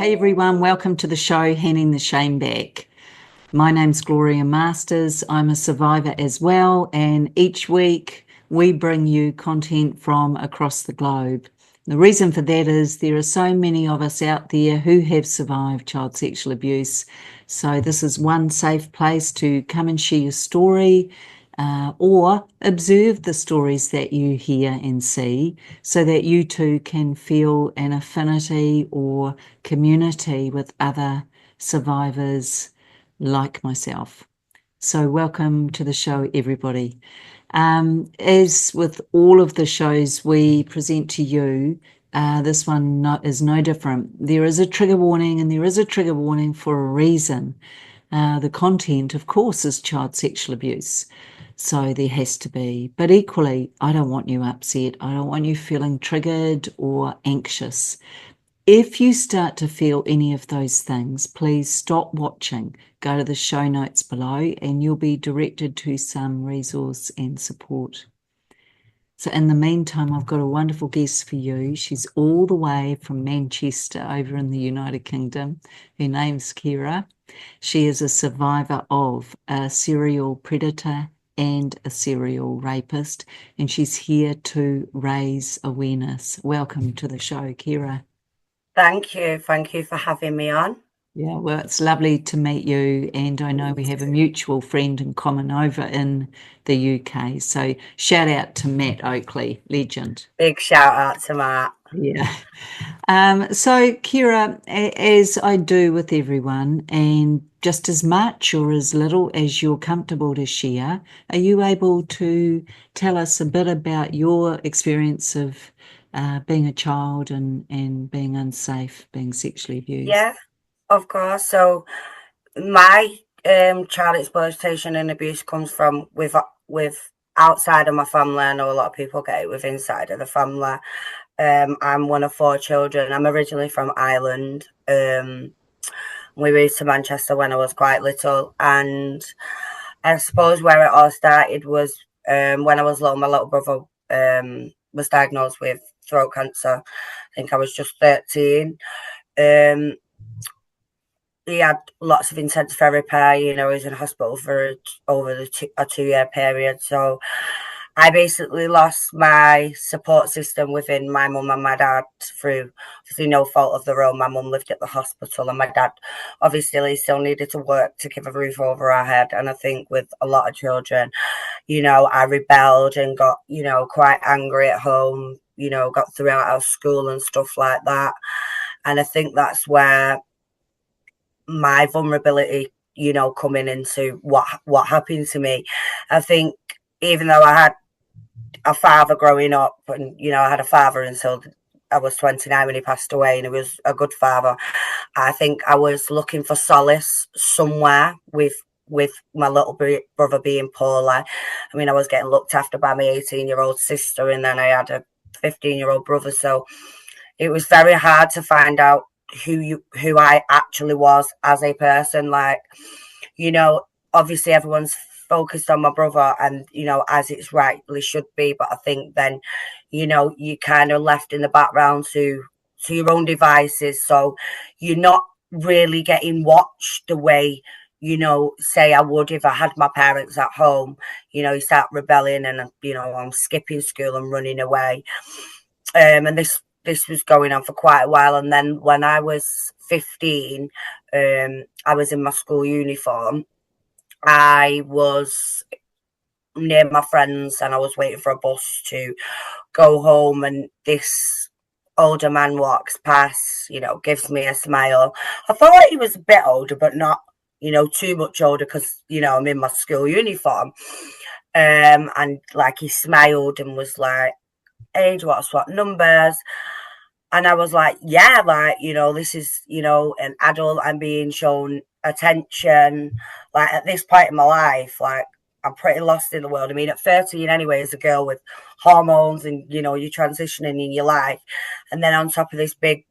Hey everyone, welcome to the show, Handing the Shame Back. My name's Gloria Masters. I'm a survivor as well, and each week we bring you content from across the globe. The reason for that is there are so many of us out there who have survived child sexual abuse. So this is one safe place to come and share your story, or observe the stories that you hear and see so that you too can feel an affinity or community with other survivors like myself. So welcome to the show, everybody. As with all of the shows we present to you, this one is no different. There is a trigger warning, and there is a trigger warning for a reason. The content, of course, is child sexual abuse. So there has to be. But equally, I don't want you upset. I don't want you feeling triggered or anxious. If you start to feel any of those things, please stop watching. Go to the show notes below and you'll be directed to some resource and support. So in the meantime, I've got a wonderful guest for you. She's all the way from Manchester over in the United Kingdom. Her name's Ciara. She is a survivor of a serial predator and a serial rapist, and she's here to raise awareness. Welcome to the show, Ciara. Thank you. Thank you for having me on. Yeah, well, it's lovely to meet you, and I know we have a mutual friend in common over in the UK. So shout out to Matt Oakley, legend. Big shout out to Matt. Yeah. So Ciara, as I do with everyone, and just as much or as little as you're comfortable to share, are you able to tell us a bit about your experience of being a child and being unsafe, being sexually abused? Yeah, of course. So my child exploitation and abuse comes from with outside of my family. I know a lot of people get it with inside of the family. I'm one of 4 children. I'm originally from Ireland. We moved to Manchester when I was quite little, and I suppose where it all started was when I was little. My little brother was diagnosed with throat cancer. I think I was just 13. Um, he had lots of intense therapy. He was in hospital for over a 2-year period. So I basically lost my support system within my mum and my dad through no fault of their own. My mum lived at the hospital, and my dad obviously still needed to work to keep a roof over our head. And I think with a lot of children, I rebelled and got, quite angry at home, got thrown out of school and stuff like that. And I think that's where my vulnerability, coming into what happened to me. I think even though I had a father growing up, and I had a father until I was 29 when he passed away, and he was a good father. I think I was looking for solace somewhere with my little brother being poorly. I mean, I was getting looked after by my 18-year-old sister, and then I had a 15-year-old brother. So it was very hard to find out who I actually was as a person. Like, obviously everyone's focused on my brother, and as it's rightly should be, but I think then you kind of left in the background to your own devices, so you're not really getting watched the way say I would if I had my parents at home. You start rebelling, and I'm skipping school and running away, and this was going on for quite a while. And then when I was 15, I was in my school uniform. I was near my friends, and I was waiting for a bus to go home, and this older man walks past, gives me a smile. I thought he was a bit older, but not, too much older, because, I'm in my school uniform. And like, he smiled and was like, "Hey, do you want to swap numbers?" And I was like, yeah, like, this is, an adult. I'm being shown attention. Like, at this point in my life, like, I'm pretty lost in the world. I mean, at 13 anyway, as a girl with hormones, and, you're transitioning in your life. And then on top of this big,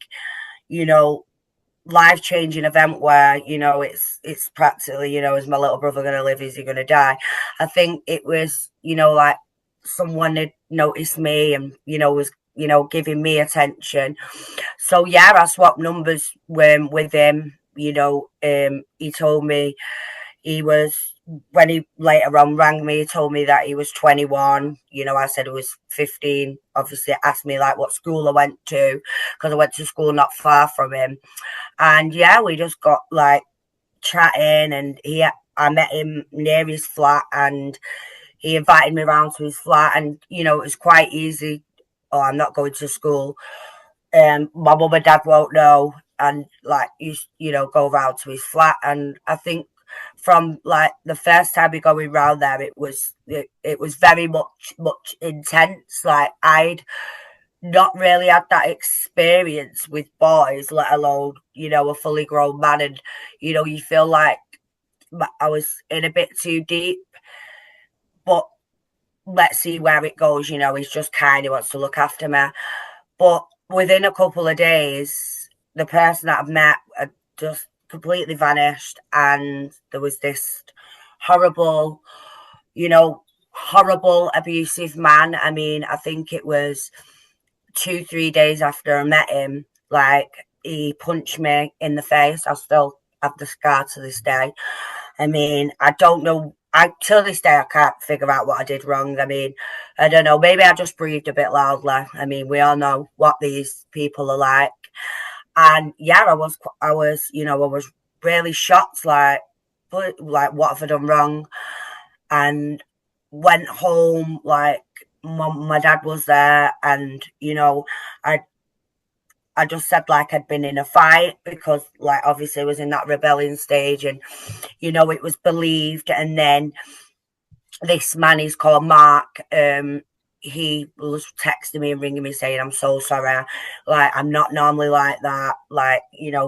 life-changing event where, it's practically, is my little brother going to live? Is he going to die? I think it was, like, someone had noticed me and, was giving me attention. So yeah, I swapped numbers with him. He told me when he later on rang me, he told me that he was 21. I said he was 15. Obviously, asked me like what school I went to, because I went to school not far from him. And yeah, we just got like chatting, and I met him near his flat, and he invited me around to his flat, and it was quite easy. Oh, I'm not going to school. My mum and dad won't know, and like go round to his flat. And I think from like the first time we going round there, it was very much intense. Like I'd not really had that experience with boys, let alone a fully grown man, and you feel like I was in a bit too deep. But let's see where it goes. He's just kind of wants to look after me. But within a couple of days, the person that I've met had just completely vanished, and there was this horrible, horrible abusive man. I mean, I think it was 2-3 days after I met him, like he punched me in the face. I still have the scar to this day. I mean, I don't know. Till this day, I can't figure out what I did wrong. I mean, I don't know. Maybe I just breathed a bit loudly. I mean, we all know what these people are like. And yeah, I was really shocked. Like what have I done wrong? And went home. Like my dad was there, and I just said like I'd been in a fight, because like obviously I was in that rebellion stage, and it was believed. And then this man, he's called Mark, he was texting me and ringing me saying, I'm so sorry, like I'm not normally like that, like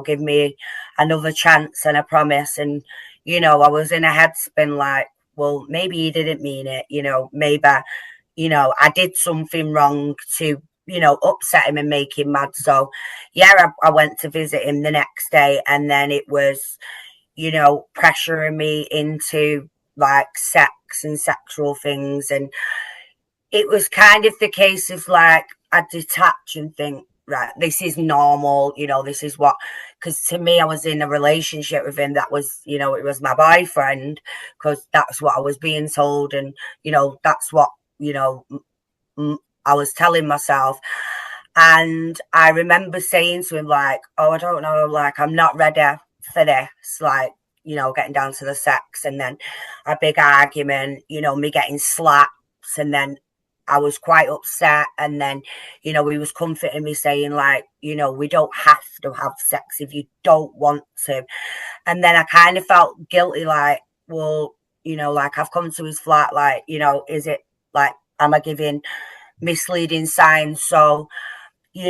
give me another chance and a promise. And I was in a headspin, like, well, maybe he didn't mean it, maybe I did something wrong to upset him and make him mad. So yeah, I went to visit him the next day, and then it was pressuring me into like sex and sexual things. And it was kind of the case of like I detach and think, right, this is normal, this is what, because to me, I was in a relationship with him that was, it was my boyfriend, because that's what I was being told, and that's what I was telling myself. And I remember saying to him like, oh, I don't know, like I'm not ready for this, like getting down to the sex. And then a big argument, me getting slaps, and then I was quite upset. And then he was comforting me, saying like, we don't have to have sex if you don't want to. And then I kind of felt guilty, like, well, like I've come to his flat, like, is it like, am I giving misleading signs? So we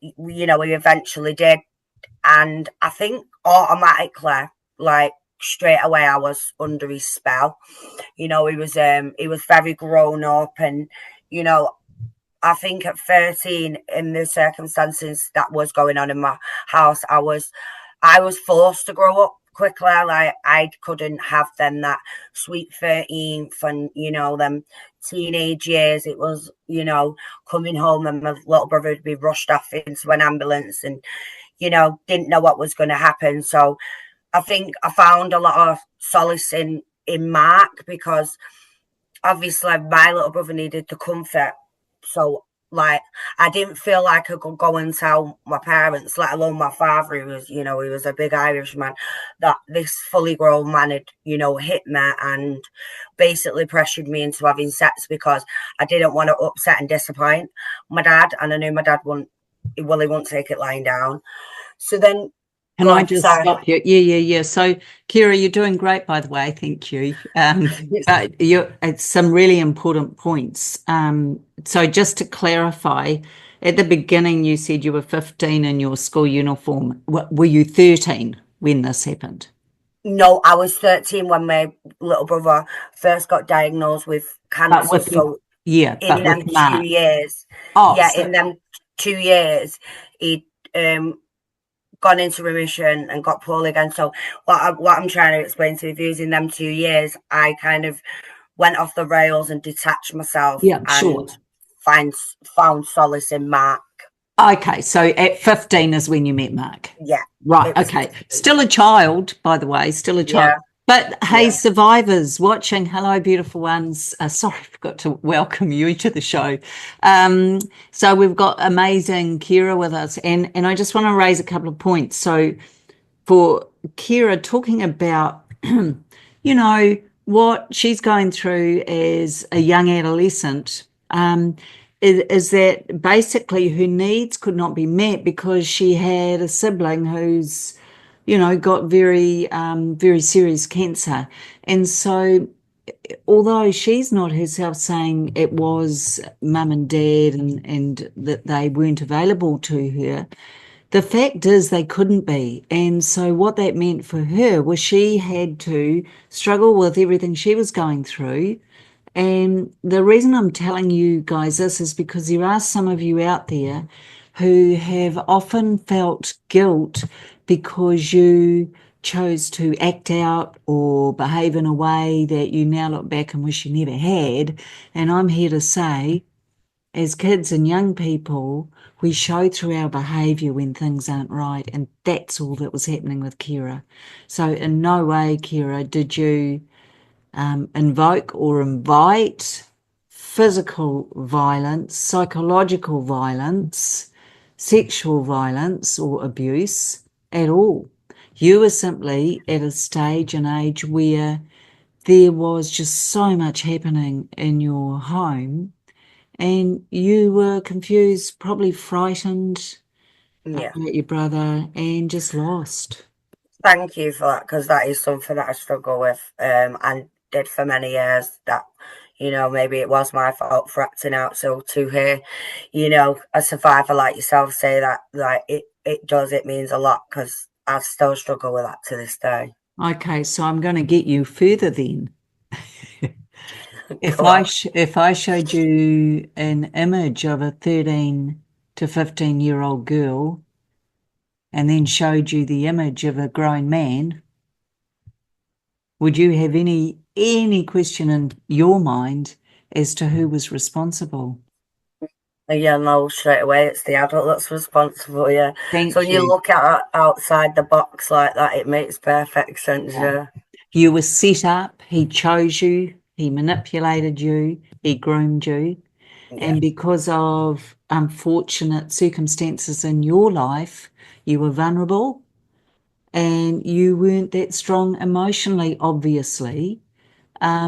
eventually did. And I think automatically, like straight away, I was under his spell. He was very grown up, and I think at 13, in the circumstances that was going on in my house, I was forced to grow up quickly. Like I couldn't have them that sweet 13th and them teenage years. It was coming home, and my little brother would be rushed off into an ambulance, and didn't know what was going to happen. So I think I found a lot of solace in Mark, because obviously my little brother needed the comfort. So like I didn't feel like I could go and tell my parents, let alone my father, who was, he was a big Irishman, that this fully grown man had, hit me and basically pressured me into having sex, because I didn't want to upset and disappoint my dad. And I knew my dad he won't take it lying down. So then Can I just stop you? Yeah. So, Ciara, you're doing great, by the way. Thank you. It's some really important points. So just to clarify, at the beginning, you said you were 15 in your school uniform. Were you 13 when this happened? No, I was 13 when my little brother first got diagnosed with cancer. So in them 2 years, in them 2 years, he'd gone into remission and got poorly again. So what I'm trying to explain to the viewers, in them 2 years, I kind of went off the rails and detached myself, and found solace in Mark. Okay, so at 15 is when you met Mark. Yeah. Right, okay. 15. Still a child, by the way, still a child. Yeah. But hey, Yeah. survivors watching, hello, beautiful ones. Sorry, I forgot to welcome you to the show. So we've got amazing Ciara with us, and I just want to raise a couple of points. So for Ciara, talking about, you know, what she's going through as a young adolescent, is that basically her needs could not be met because she had a sibling who's, you know, got very, very serious cancer. And so although she's not herself saying it was mum and dad and that they weren't available to her, the fact is they couldn't be. And so what that meant for her was she had to struggle with everything she was going through. And the reason I'm telling you guys this is because there are some of you out there who have often felt guilt because you chose to act out or behave in a way that you now look back and wish you never had. And I'm here to say, as kids and young people, we show through our behaviour when things aren't right, and that's all that was happening with Ciara. So in no way, Ciara, did you invoke or invite physical violence, psychological violence, sexual violence or abuse at all. You were simply at a stage and age where there was just so much happening in your home and you were confused, probably frightened Yeah. about your brother and just lost. Thank you for that, because that is something that I struggle with, and did for many years. That, you know, maybe it was my fault for acting out. So to hear, you know, a survivor like yourself say that, like it means a lot, because I still struggle with that to this day. Okay, so I'm going to get you further then. If Go I on. if I showed you an image of a 13 to 15-year-old girl and then showed you the image of a grown man, would you have any question in your mind as to who was responsible? Yeah, no, straight away it's the adult that's responsible. Yeah. So when Thank you you. look at it outside the box like that, it makes perfect sense. Yeah. Yeah. You were set up, he chose you, he manipulated you, he groomed you. Yeah. And because of unfortunate circumstances in your life, you were vulnerable and you weren't that strong emotionally, obviously,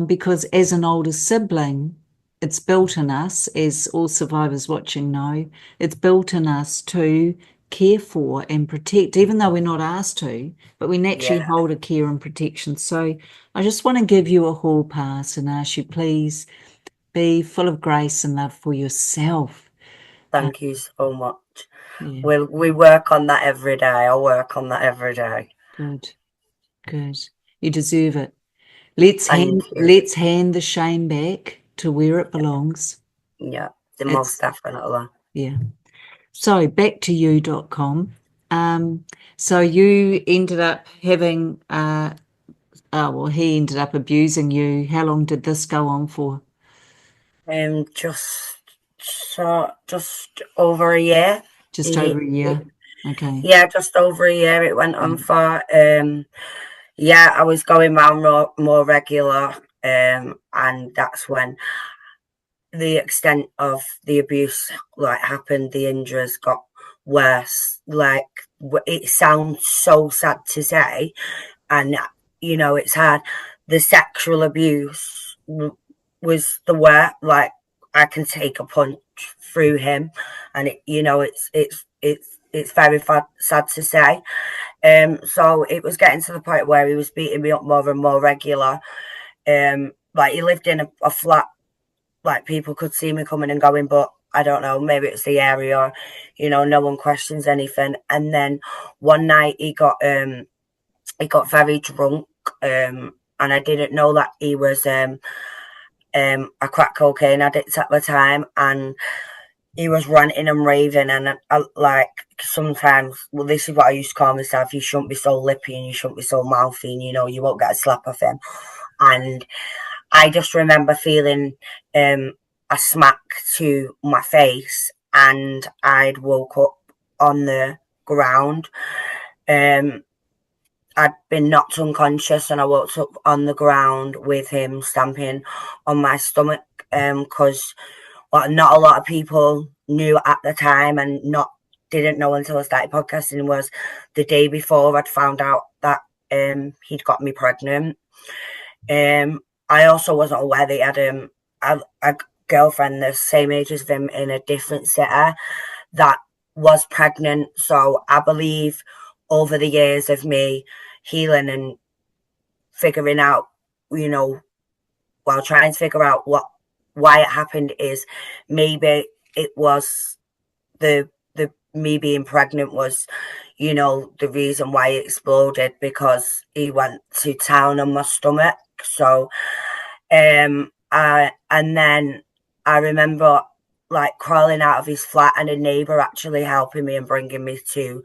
because as an older sibling, it's built in us, as all survivors watching know, it's built in us to care for and protect, even though we're not asked to, but we naturally Yeah. hold a care and protection. So I just want to give you a hall pass and ask you, please be full of grace and love for yourself. Thank you so much. Yeah, We work on that every day. I work on that every day. good, good. You deserve it. Thank you. Let's hand the shame back to where it belongs. Yeah, the most It's definitely. yeah. So back to you.com. So you ended up having well, he ended up abusing you. How long did this go on for? Just just over a year. Just over It, a it, year. Okay. yeah, just over a year it went on Yeah. for. Yeah, I was going round more regular, and that's when the extent of the abuse like happened. The injuries got worse. Like, it sounds so sad to say, and you know it's hard. The sexual abuse was the worst. Like, I can take a punch through him, and you know it's very sad to say. So it was getting to the point where he was beating me up more and more regular. Like, he lived in a flat, like people could see me coming and going, but I don't know, maybe it's the area, or, you know, no one questions anything. And then one night he got very drunk, and I didn't know that he was a crack cocaine addict at the time, and he was ranting and raving, and like, sometimes, well, this is what I used to call myself: you shouldn't be so lippy and you shouldn't be so mouthy, and you know you won't get a slap off him. And I just remember feeling a smack to my face, and I'd woke up on the ground. I'd been knocked unconscious, and I woke up on the ground with him stamping on my stomach, because what not a lot of people knew at the time, and didn't know until I started podcasting, was the day before I'd found out that he'd got me pregnant. I also wasn't aware that he had a girlfriend the same age as him in a different city that was pregnant. So I believe over the years of me healing and figuring out, trying to figure out why it happened, is maybe it was the me being pregnant was, the reason why it exploded, because he went to town on my stomach. So, and then I remember crawling out of his flat, and a neighbour actually helping me and bringing me to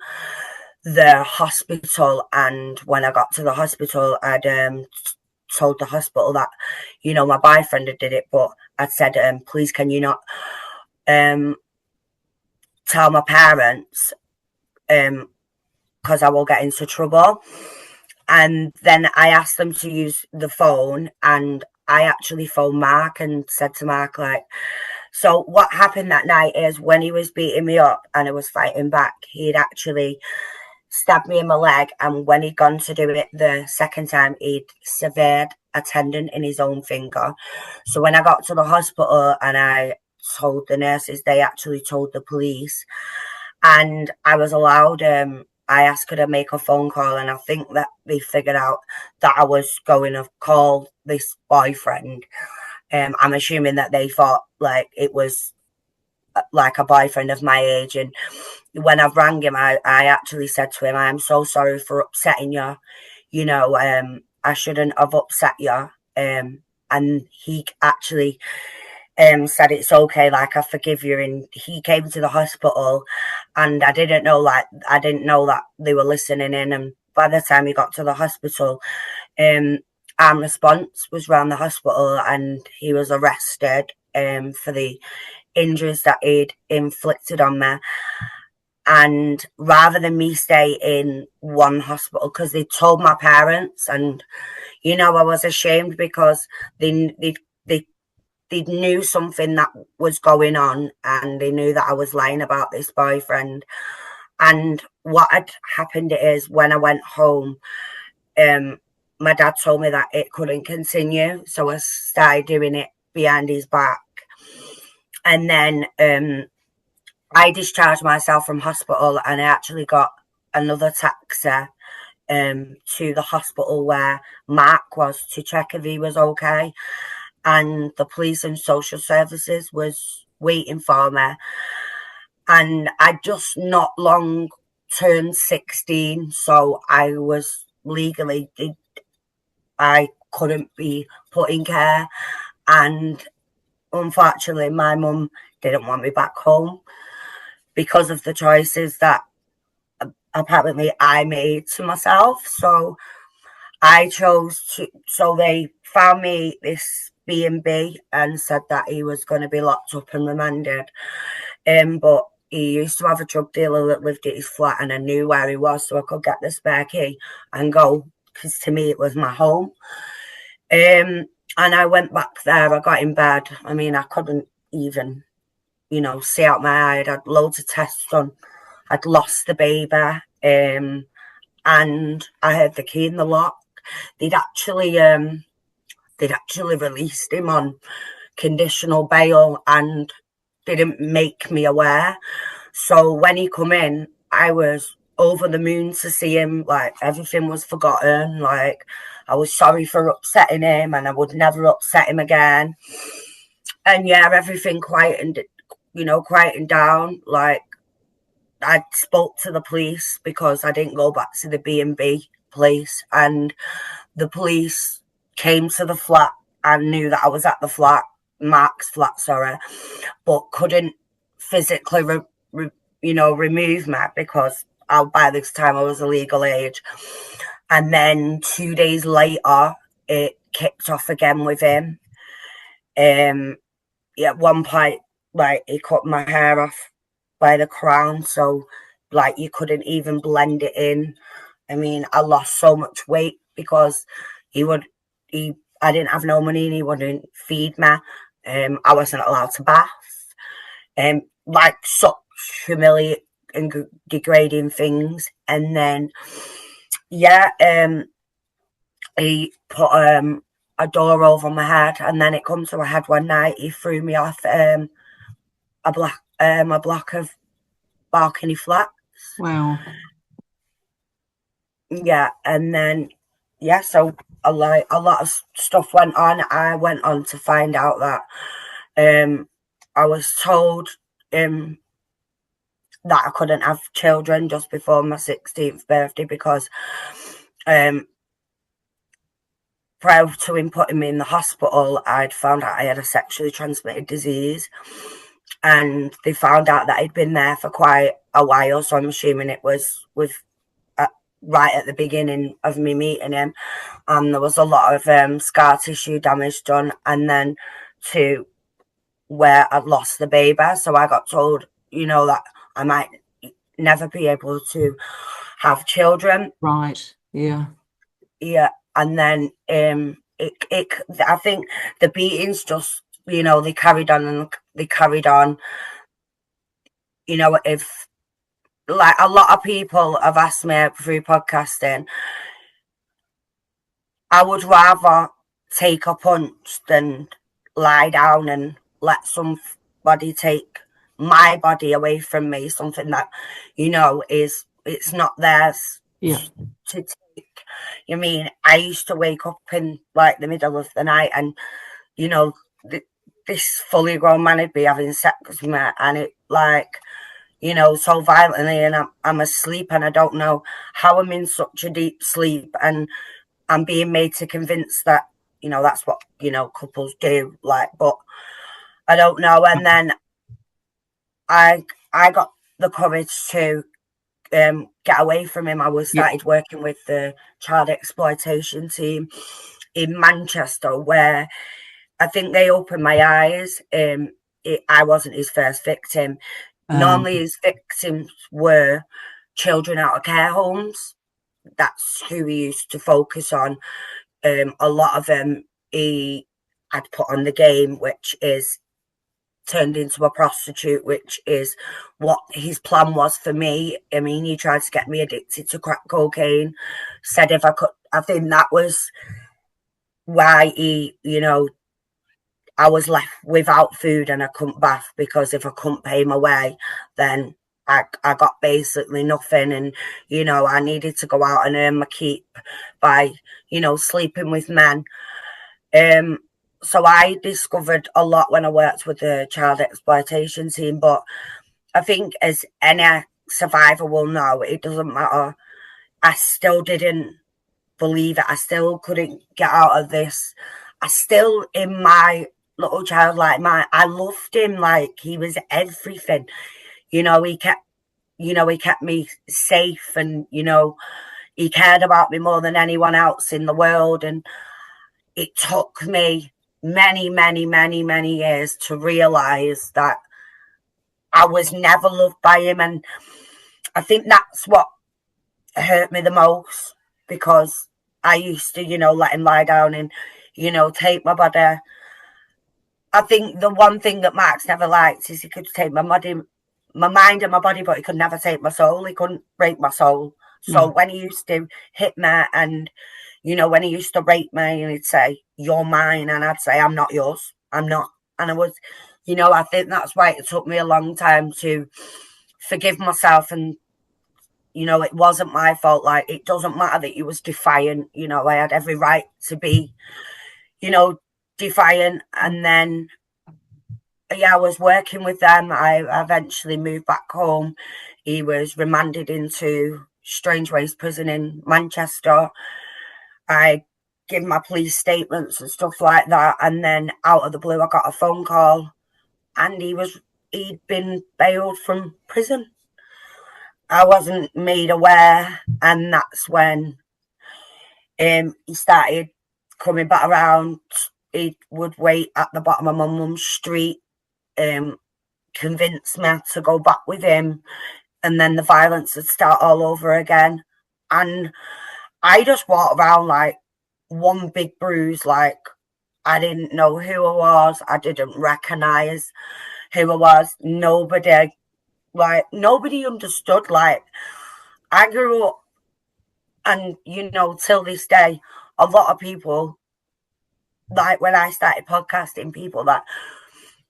the hospital. And when I got to the hospital, I'd told the hospital that, my boyfriend had did it, but I'd said, please, can you not tell my parents, because I will get into trouble. And then I asked them to use the phone, and I actually phoned Mark and said to Mark, so what happened that night is, when he was beating me up and I was fighting back, he'd actually stabbed me in my leg, and when he'd gone to do it the second time, he'd severed a tendon in his own finger. So when I got to the hospital and I told the nurses, they actually told the police, and I was allowed, I asked her to make a phone call, and I think that they figured out that I was going to call this boyfriend. I'm assuming that they thought it was a boyfriend of my age. And when I rang him, I actually said to him, I'm so sorry for upsetting you. I shouldn't have upset you. And he actually said it's okay, I forgive you. And he came to the hospital, and I didn't know that they were listening in. And by the time he got to the hospital, Arm Response was around the hospital, and he was arrested for the injuries that he'd inflicted on me. And rather than me stay in one hospital, because they told my parents, and I was ashamed, because they knew something that was going on, and they knew that I was lying about this boyfriend. And what had happened is, when I went home, my dad told me that it couldn't continue, so I started doing it behind his back. And then I discharged myself from hospital, and I actually got another taxi to the hospital where Mark was, to check if he was okay. And the police and social services was waiting for me. And I just not long turned 16, so I was legally, I couldn't be put in care. And unfortunately, my mum didn't want me back home because of the choices that apparently I made to myself. So I chose to, so they found me this B&B and said that he was going to be locked up and remanded. But he used to have a drug dealer that lived at his flat, and I knew where he was, so I could get the spare key and go, because to me it was my home. And I went back there. I got in bed. I mean, I couldn't even, see out my eye. I'd had loads of tests done. I'd lost the baby, and I had the key in the lock. They'd actually released him on conditional bail and didn't make me aware. So when he come in, I was over the moon to see him. Everything was forgotten. I was sorry for upsetting him, and I would never upset him again. And yeah, everything quietened down. I spoke to the police, because I didn't go back to the B&B place, and the police came to the flat and knew that I was at the flat, Mark's flat, sorry, but couldn't physically remove me, because by this time I was a legal age. And then 2 days later, it kicked off again with him. at one point, like, he cut my hair off by the crown, so like you couldn't even blend it in. I mean, I lost so much weight because he would he I didn't have no money and he wouldn't feed me. I wasn't allowed to bath. Like such humiliating and degrading things. And then he put a door over my head, and then it comes to my head one night. He threw me off a block of balcony flats. Wow. Yeah, and then so a lot of stuff went on. I went on to find out that I was told that I couldn't have children just before my 16th birthday because prior to him putting me in the hospital, I'd found out I had a sexually transmitted disease, and they found out that I'd been there for quite a while, so I'm assuming it was right at the beginning of me meeting him, and there was a lot of scar tissue damage done, and then to where I'd lost the baby, so I got told, that I might never be able to have children. Right. Yeah. Yeah, and then I think the beatings just, they carried on and they carried on. If like a lot of people have asked me through podcasting, I would rather take a punch than lie down and let somebody take my body away from me, something that, it's not theirs to take. I mean, I used to wake up in like the middle of the night and, this fully grown man would be having sex with me, and it like, so violently, and I'm asleep and I don't know how I'm in such a deep sleep, and I'm being made to convince that, that's what, couples do, like, but I don't know. And then I got the courage to get away from him. I started working with the child exploitation team in Manchester, where I think they opened my eyes. I wasn't his first victim. Normally his victims were children out of care homes. That's who he used to focus on. A lot of them he had put on the game, which is turned into a prostitute, which is what his plan was for me. I mean, he tried to get me addicted to crack cocaine, said if I could, I think that was why he, I was left without food and I couldn't bath, because if I couldn't pay my way, then I got basically nothing. And, I needed to go out and earn my keep by, sleeping with men. So I discovered a lot when I worked with the child exploitation team. But I think, as any survivor will know, it doesn't matter. I still didn't believe it. I still couldn't get out of this. I still, in my little childlike mind, I loved him like he was everything. He kept me safe, and he cared about me more than anyone else in the world. And it took me many, many, many, many years to realize that I was never loved by him. And I think that's what hurt me the most, because I used to, let him lie down and, take my body. I think the one thing that Mark's never liked is he could take my mind and my body, but he could never take my soul. He couldn't break my soul. So when he used to hit me, and, when he used to rape me, and he'd say, "You're mine," and I'd say, "I'm not yours. I'm not." And I was, I think that's why it took me a long time to forgive myself. And, it wasn't my fault. Like, it doesn't matter that he was defiant. I had every right to be, defiant. And then I was working with them. I eventually moved back home. He was remanded into Strangeways prison in Manchester. I give my police statements and stuff like that, and then out of the blue I got a phone call, and he'd been bailed from prison. I wasn't made aware, and that's when he started coming back around. He would wait at the bottom of my mum's street convince me to go back with him, and then the violence would start all over again. And I just walked around like one big bruise, like I didn't know who I was. I didn't recognise who I was. Nobody understood. Like, I grew up, and till this day, a lot of people, like when I started podcasting, people that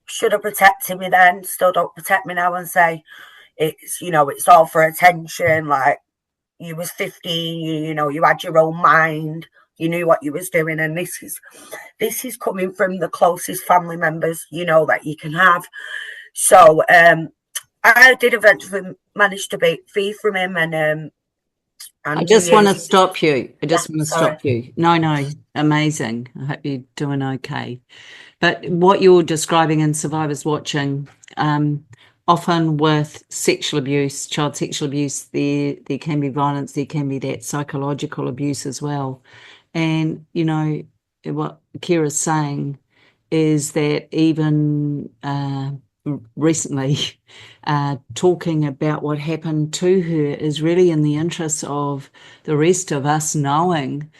should have protected me then still don't protect me now and say it's all for attention. Like, you was 15, you had your own mind, you knew what you was doing, and this is coming from the closest family members that you can have. So I did eventually manage to break free from him, and I just want to stop you. Sorry. No, amazing. I hope you're doing okay. But what you're describing in Survivors Watching, often with sexual abuse, child sexual abuse, there can be violence, there can be that psychological abuse as well. And, what Ciara's saying is that even recently, talking about what happened to her is really in the interest of the rest of us knowing,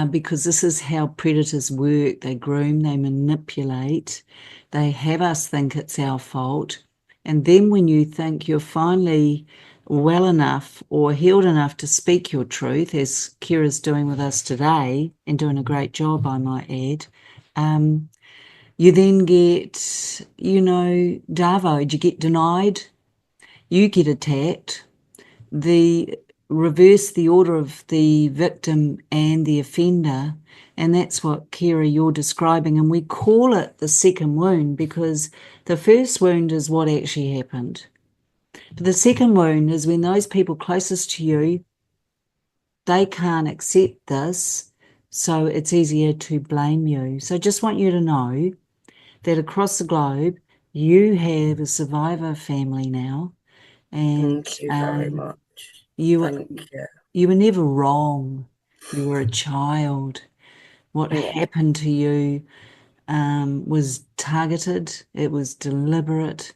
because this is how predators work. They groom, they manipulate, they have us think it's our fault. And then when you think you're finally well enough or healed enough to speak your truth, as Ciara's doing with us today, and doing a great job, I might add, you then get, Davoed, you get denied, you get attacked, the reverse the order of the victim and the offender, and that's what, Ciara, you're describing. And we call it the second wound because the first wound is what actually happened. But the second wound is when those people closest to you, they can't accept this, so it's easier to blame you. So I just want you to know that across the globe, you have a survivor family now. And thank you very much. You were never wrong. You were a child. What happened to you was targeted. It was deliberate.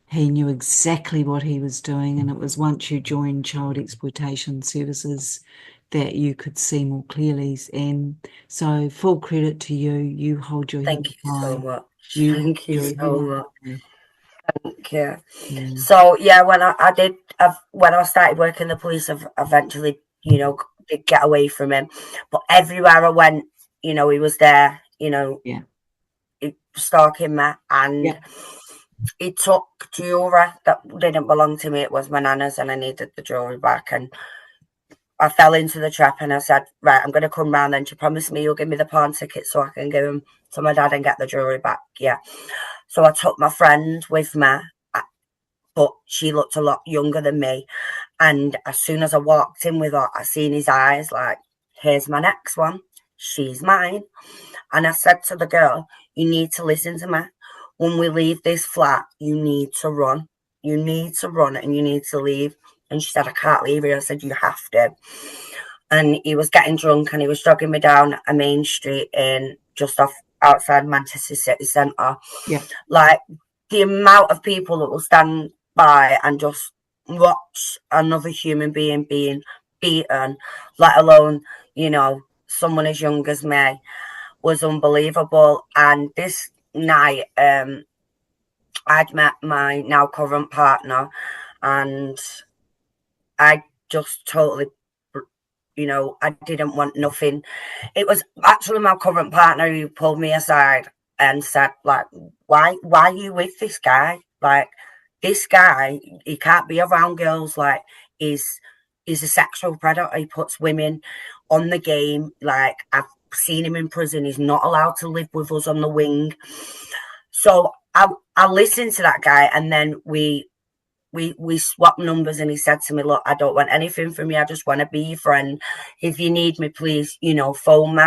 He knew exactly what he was doing, and it was once you joined Child Exploitation Services that you could see more clearly. And so full credit to you. You hold your head high. So much. Thank you so much. Thank you. Yeah. So when I started working the police, I've eventually, did get away from him. But everywhere I went, he was there, stalking me, and he took jewelry that didn't belong to me. It was my nana's, and I needed the jewelry back. And I fell into the trap, and I said, right, I'm going to come round then. She promised me you'll give me the pawn ticket so I can give them to my dad and get the jewelry back. Yeah. So I took my friend with me, but she looked a lot younger than me. And as soon as I walked in with her, I seen his eyes like, here's my next one. She's mine. And I said to the girl, you need to listen to me. When we leave this flat, you need to run. You need to run and you need to leave. And she said, I can't leave here. I said, you have to. And he was getting drunk and he was dragging me down a main street in just off outside Manchester City Centre. Yeah. Like, the amount of people that will stand by and just watch another human being being beaten, let alone, someone as young as me, was unbelievable. And this night, I'd met my now current partner, and I just totally, I didn't want nothing. It was actually my current partner who pulled me aside and said, like, why are you with this guy? Like, this guy, he can't be around girls. Like, he's a sexual predator. He puts women on the game. Like, I've seen him in prison. He's not allowed to live with us on the wing. So I listened to that guy, and then we swapped numbers, and he said to me, look, I don't want anything from you. I just want to be your friend. If you need me, please, phone me.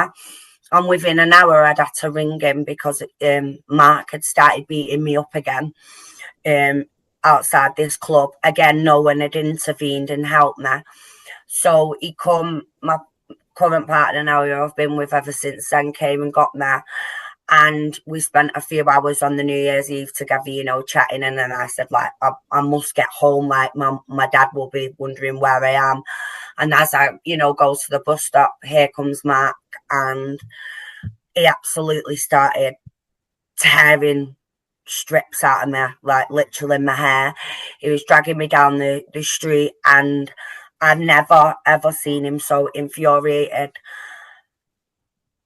And within an hour, I'd had to ring him because Mark had started beating me up again outside this club. Again, no one had intervened and helped me. So my current partner now, who I've been with ever since then, came and got me. And we spent a few hours on the New Year's Eve together, you know, chatting. And then I said, like, I must get home. Like, my dad will be wondering where I am. And as I, you know, go to the bus stop, here comes Mark. And he absolutely started tearing strips out of me, like literally my hair. He was dragging me down the street, and I've never ever seen him so infuriated.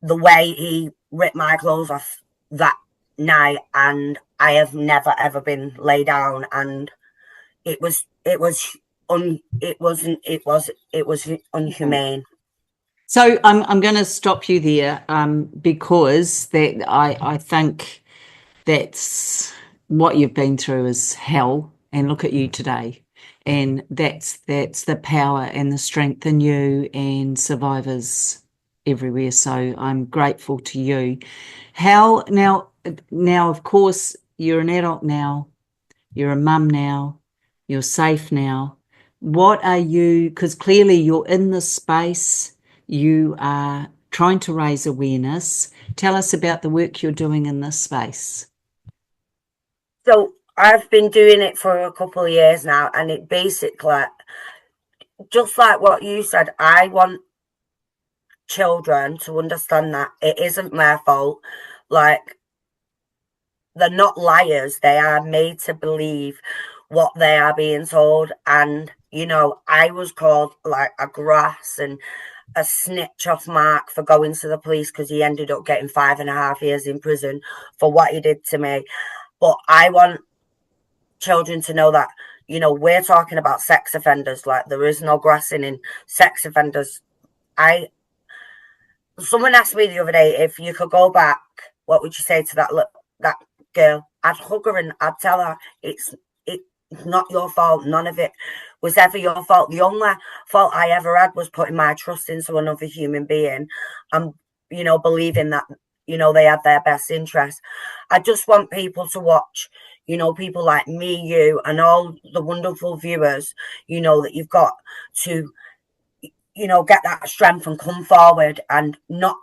The way he ripped my clothes off that night, and I have never ever been laid down, and it was unhumane. So I'm going to stop you there, because that I think that's what you've been through is hell, and look at you today. And that's the power and the strength in you and survivors everywhere. So I'm grateful to you. How now, of course, you're an adult now, you're a mum now, you're safe now. What are you, because clearly you're in this space, you are trying to raise awareness. Tell us about the work you're doing in this space. So I've been doing it for a couple of years now, and it basically, just like what you said, I want children to understand that it isn't their fault. Like, they're not liars. They are made to believe what they are being told. And, you know, I was called like a grass and a snitch off Mark for going to the police because he ended up getting 5.5 years in prison for what he did to me. But I want children to know that, you know, we're talking about sex offenders. Like, there is no grassing in sex offenders. Someone asked me the other day, if you could go back, what would you say to that girl? I'd hug her and I'd tell her it's not your fault. None of it was ever your fault. The only fault I ever had was putting my trust into another human being and, you know, believing that, you know, they had their best interest. I just want people to watch, you know, people like me, you, and all the wonderful viewers, you know, that you've got to, you know, get that strength and come forward, and not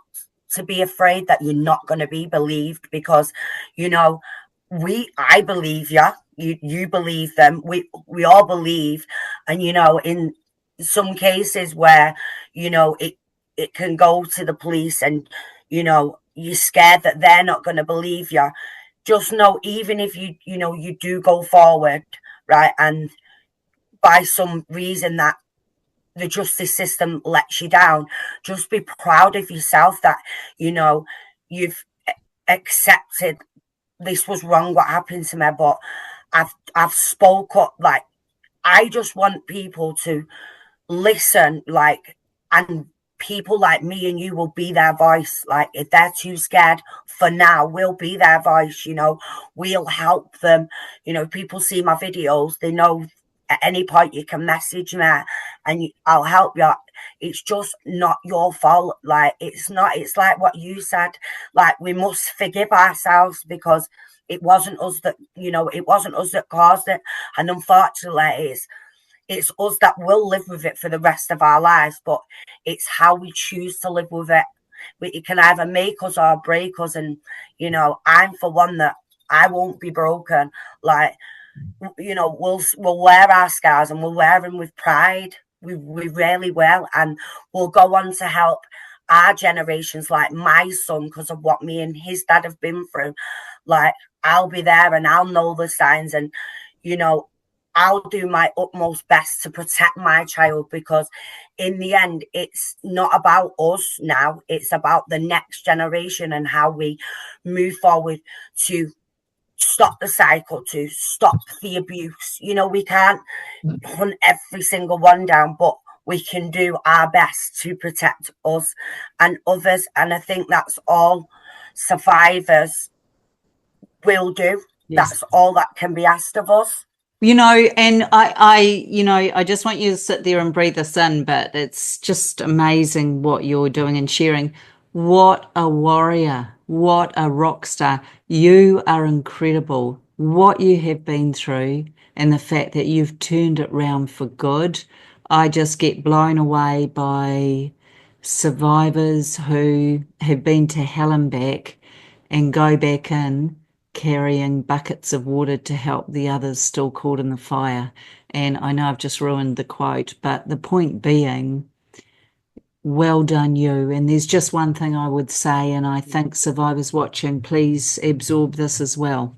to be afraid that you're not going to be believed, because, you know, I believe you believe them, we all believe. And, you know, in some cases where, you know, it can go to the police, and, you know, you're scared that they're not going to believe you. Just know, even if you know, you do go forward, right, and by some reason that the justice system lets you down, just be proud of yourself that, you know, you've accepted this was wrong what happened to me, but I've spoke up. Like, I just want people to listen, like, and people like me and you will be their voice. Like, if they're too scared for now, we'll be their voice, you know, we'll help them. You know, people see my videos, they know at any point you can message me and I'll help you. It's just not your fault. Like, it's like what you said, like, we must forgive ourselves, because it wasn't us that, you know, it wasn't us that caused it. And unfortunately, it's us that will live with it for the rest of our lives, but it's how we choose to live with it. It can either make us or break us. And, you know, I'm for one that I won't be broken. Like, you know, we'll wear our scars, and we'll wear them with pride. We really will. And we'll go on to help our generations, like my son, because of what me and his dad have been through. Like, I'll be there and I'll know the signs, and, you know, I'll do my utmost best to protect my child, because in the end, it's not about us now. It's about the next generation and how we move forward to stop the cycle, to stop the abuse. You know, we can't hunt every single one down, but we can do our best to protect us and others. And I think that's all survivors will do. Yes. That's all that can be asked of us. You know, and you know, I just want you to sit there and breathe this in, but it's just amazing what you're doing and sharing. What a warrior, what a rock star. You are incredible. What you have been through and the fact that you've turned it round for good. I just get blown away by survivors who have been to hell and back, and go back in carrying buckets of water to help the others still caught in the fire. And I know I've just ruined the quote, but the point being, well done you. And there's just one thing I would say, and I think survivors watching, please absorb this as well.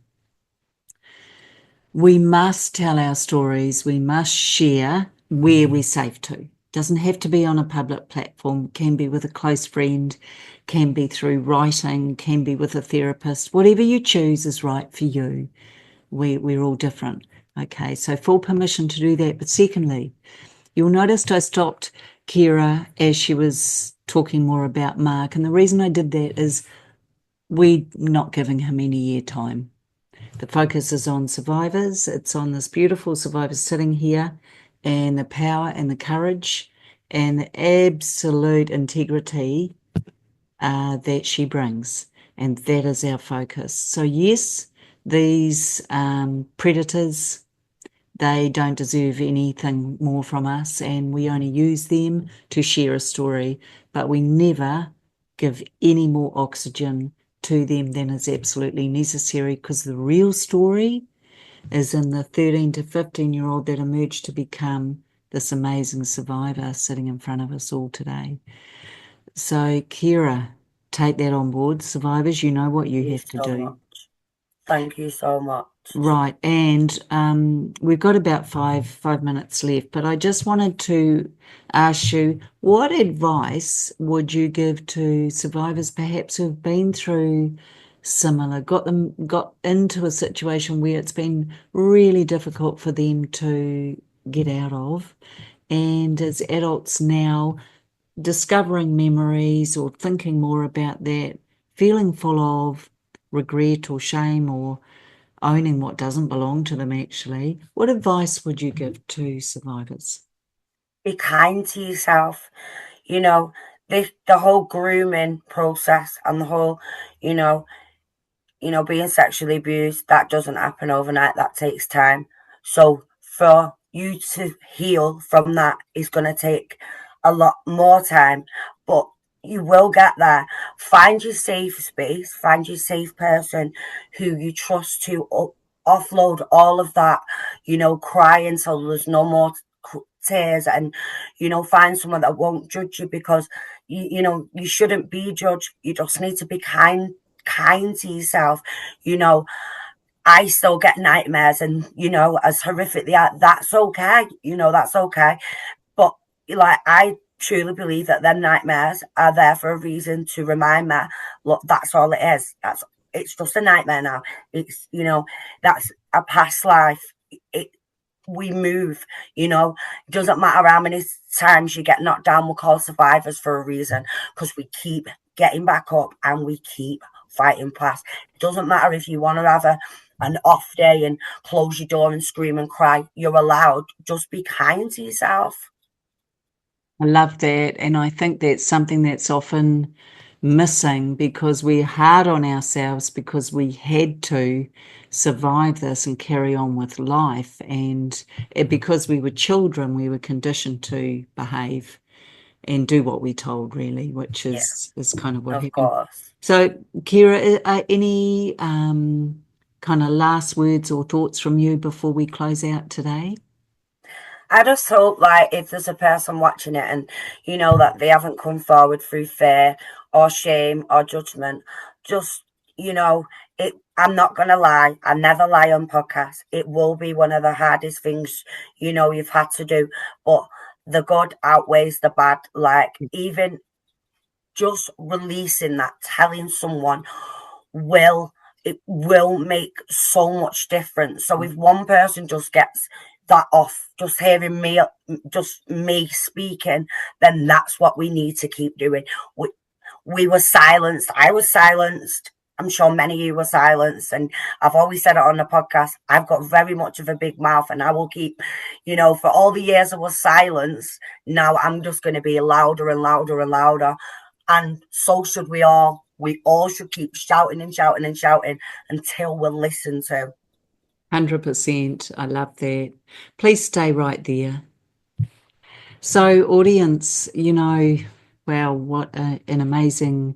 We must tell our stories. We must share where we're safe to. Doesn't have to be on a public platform, can be with a close friend, can be through writing, can be with a therapist. Whatever you choose is right for you. We're all different. Okay, so full permission to do that. But secondly, you'll notice I stopped Ciara as she was talking more about Mark. And the reason I did that is we're not giving him any airtime. The focus is on survivors. It's on this beautiful survivor sitting here and the power and the courage and the absolute integrity that she brings. And that is our focus. So yes, these predators, they don't deserve anything more from us, and we only use them to share a story, but we never give any more oxygen to them than is absolutely necessary, because the real story is in the 13 to 15-year-old that emerged to become this amazing survivor sitting in front of us all today. So, Ciara, take that on board. Survivors, you know what you have to do. Thank you so much. Right, and we've got about five minutes left, but I just wanted to ask you, what advice would you give to survivors perhaps who've been through similar, got into a situation where it's been really difficult for them to get out of, and as adults now discovering memories or thinking more about that, feeling full of regret or shame or owning what doesn't belong to them actually, what advice would you give to survivors? Be kind to yourself. You know, the whole grooming process and the whole, being sexually abused, that doesn't happen overnight. That takes time. So for you to heal from that is going to take a lot more time, but you will get there. Find your safe space, find your safe person who you trust to offload all of that, crying so there's no more tears, and find someone that won't judge you, because you shouldn't be judged. You just need to be kind to yourself. I still get nightmares, and as horrific they are, that's okay. That's okay. But like, I truly believe that them nightmares are there for a reason, to remind me, look, that's all it is. It's just a nightmare now. It's that's a past life. We move. It doesn't matter how many times you get knocked down. We're called survivors for a reason, because we keep getting back up and we keep fighting past. It doesn't matter if you want to have an off day and close your door and scream and cry. You're allowed. Just be kind to yourself. I love that, and I think that's something that's often missing, because we're hard on ourselves because we had to survive this and carry on with life, and because we were children, we were conditioned to behave and do what we're told, really, which is kind of what happened. Course. So, Ciara, any kind of last words or thoughts from you before we close out today? I just hope, like, if there's a person watching it and that they haven't come forward through fear or shame or judgment, just I'm not gonna lie, I never lie on podcasts. It will be one of the hardest things you've had to do, but the good outweighs the bad. Like, even just releasing that, telling someone it will make so much difference. So if one person just gets that off, just hearing me speaking, then that's what we need to keep doing. We were silenced. I was silenced. I'm sure many of you were silenced, and I've always said it on the podcast. I've got very much of a big mouth, and I will keep, for all the years I was silenced, now I'm just going to be louder and louder and louder. And so should we all. We all should keep shouting and shouting and shouting until we're listened to. 100%. I love that. Please stay right there. So, audience, wow, what an amazing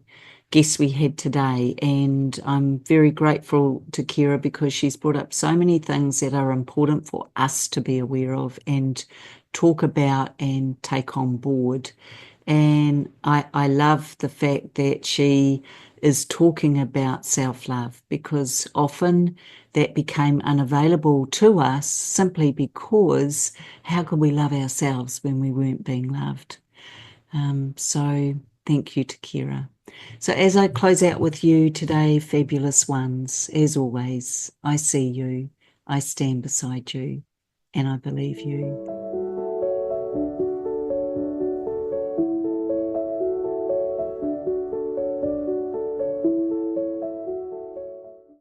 guest we had today, and I'm very grateful to Ciara because she's brought up so many things that are important for us to be aware of and talk about and take on board. And I love the fact that she is talking about self-love, because often that became unavailable to us simply because how could we love ourselves when we weren't being loved? So thank you to Ciara. So as I close out with you today, fabulous ones, as always, I see you, I stand beside you, and I believe you.